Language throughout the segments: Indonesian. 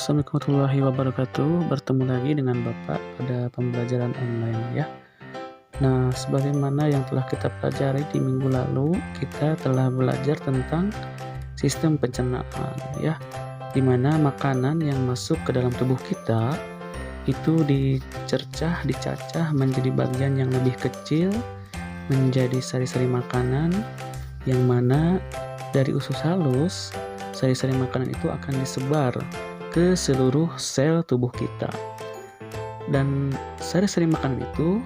Assalamualaikum warahmatullahi wabarakatuh. Bertemu lagi dengan Bapak pada pembelajaran online ya. Nah, sebagaimana yang telah kita pelajari di minggu lalu, kita telah belajar tentang sistem pencernaan ya, di mana makanan yang masuk ke dalam tubuh kita itu dicacah menjadi bagian yang lebih kecil, menjadi sari-sari makanan, yang mana dari usus halus sari-sari makanan itu akan disebar ke seluruh sel tubuh kita, dan sari-sari makanan itu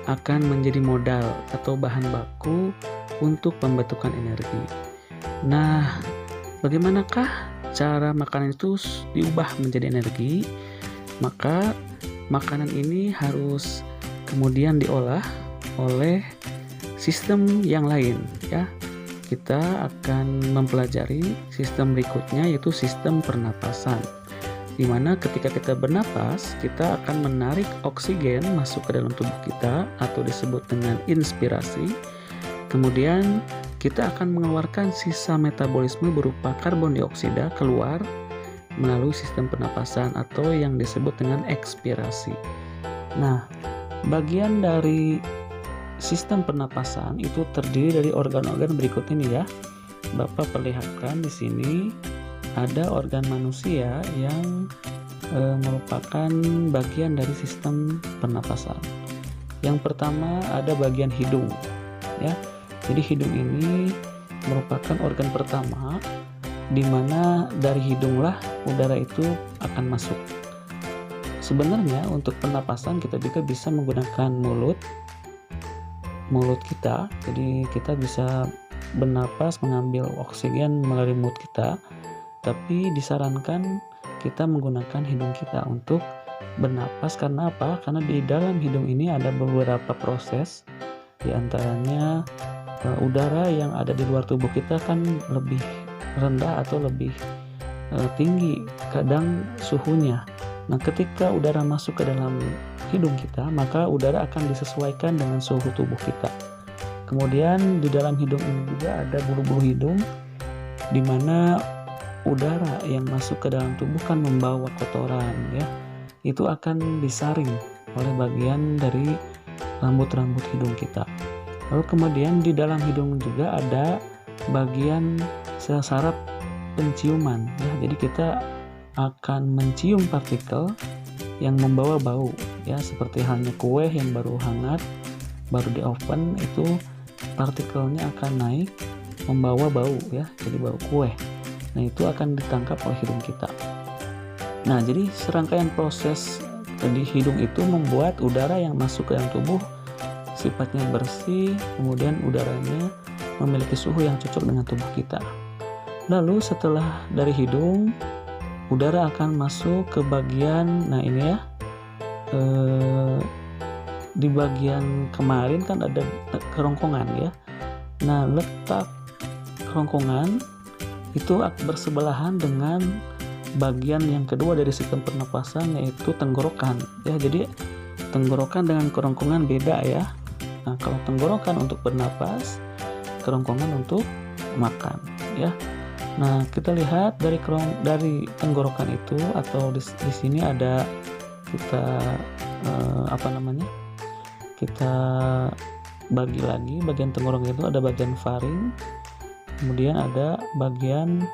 akan menjadi modal atau bahan baku untuk pembentukan energi. Nah, bagaimanakah cara makanan itu diubah menjadi energi? Maka makanan ini harus kemudian diolah oleh sistem yang lain ya. Kita akan mempelajari sistem berikutnya, yaitu sistem pernapasan, di mana ketika kita bernapas, kita akan menarik oksigen masuk ke dalam tubuh kita atau disebut dengan inspirasi. Kemudian kita akan mengeluarkan sisa metabolisme berupa karbon dioksida keluar melalui sistem pernapasan atau yang disebut dengan ekspirasi. Nah, bagian dari sistem pernapasan itu terdiri dari organ-organ berikut ini ya. Bapak perlihatkan di sini ada organ manusia yang merupakan bagian dari sistem pernapasan. Yang pertama ada bagian hidung ya. Jadi hidung ini merupakan organ pertama di mana dari hidunglah udara itu akan masuk. Sebenarnya untuk pernapasan kita juga bisa menggunakan mulut kita. Jadi kita bisa bernapas mengambil oksigen melalui mulut kita, tapi disarankan kita menggunakan hidung kita untuk bernapas. Karena apa? Karena di dalam hidung ini ada beberapa proses, diantaranya udara yang ada di luar tubuh kita kan lebih rendah atau lebih tinggi kadang suhunya. Nah, ketika udara masuk ke dalam hidung kita, maka udara akan disesuaikan dengan suhu tubuh kita. Kemudian di dalam hidung ini juga ada bulu-bulu hidung, di mana udara yang masuk ke dalam tubuh kan membawa kotoran ya. Itu akan disaring oleh bagian dari rambut-rambut hidung kita. Lalu kemudian di dalam hidung juga ada bagian sel saraf penciuman ya. Jadi kita akan mencium partikel yang membawa bau ya, seperti halnya kue yang baru hangat, baru di oven, itu partikelnya akan naik membawa bau ya, jadi bau kue. Nah, itu akan ditangkap oleh hidung kita. Nah, jadi serangkaian proses di hidung itu membuat udara yang masuk ke dalam tubuh sifatnya bersih, kemudian udaranya memiliki suhu yang cocok dengan tubuh kita. Lalu setelah dari hidung, udara akan masuk ke bagian, nah ini ya, di bagian kemarin kan ada kerongkongan ya. Nah, letak kerongkongan itu bersebelahan dengan bagian yang kedua dari sistem pernapasan, yaitu tenggorokan ya. Jadi tenggorokan dengan kerongkongan beda ya. Nah, kalau tenggorokan untuk bernapas, kerongkongan untuk makan ya. Nah, kita lihat dari tenggorokan itu, atau di sini ada kita kita bagi lagi bagian tenggorokan itu ada bagian faring, kemudian ada bagian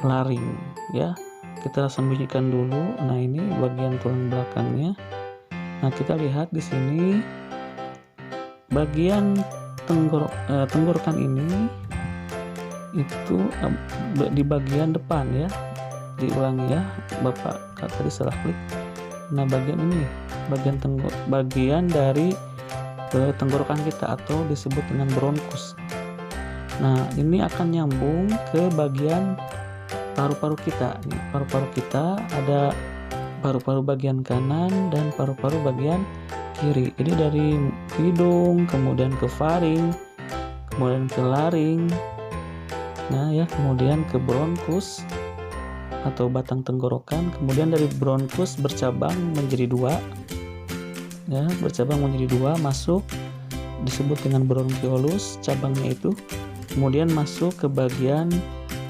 laring ya. Kita sembunyikan dulu. Nah, ini bagian tulang belakangnya. Nah, kita lihat di sini bagian tenggorokan ini itu di bagian depan ya. Diulangi ya, Bapak tadi salah klik. Nah, bagian ini bagian dari tenggorokan kita atau disebut dengan bronkus. Nah, ini akan nyambung ke bagian paru-paru kita. Paru-paru kita ada paru-paru bagian kanan dan paru-paru bagian kiri. Jadi dari hidung kemudian ke faring, kemudian ke laring, nah ya, kemudian ke bronkus atau batang tenggorokan. Kemudian dari bronkus bercabang menjadi dua ya, masuk disebut dengan bronkiolus cabangnya itu. Kemudian masuk ke bagian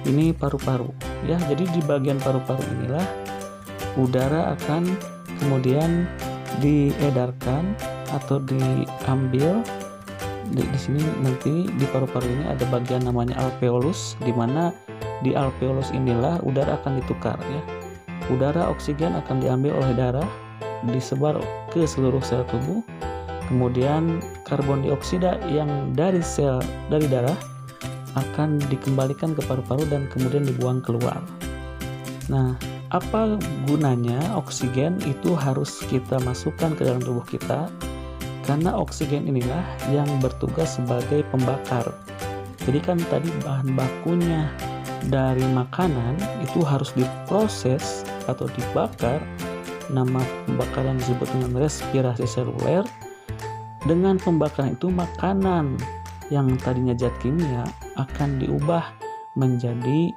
ini paru-paru ya. Jadi di bagian paru-paru inilah udara akan kemudian diedarkan atau diambil. Di sini nanti di paru-paru ini ada bagian namanya alveolus, di mana di alveolus inilah udara akan ditukar ya. Udara oksigen akan diambil oleh darah, disebar ke seluruh sel tubuh. Kemudian karbon dioksida yang dari darah akan dikembalikan ke paru-paru dan kemudian dibuang keluar. Nah, apa gunanya oksigen itu harus kita masukkan ke dalam tubuh kita? Karena oksigen inilah yang bertugas sebagai pembakar. Jadi kan tadi bahan bakunya dari makanan itu harus diproses atau dibakar. Nama pembakaran disebut dengan respirasi seluler. Dengan pembakaran itu makanan yang tadinya zat kimia akan diubah menjadi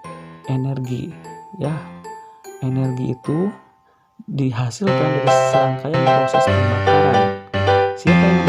energi. Ya, energi itu dihasilkan dari serangkaian proses pembakaran. Siapa yang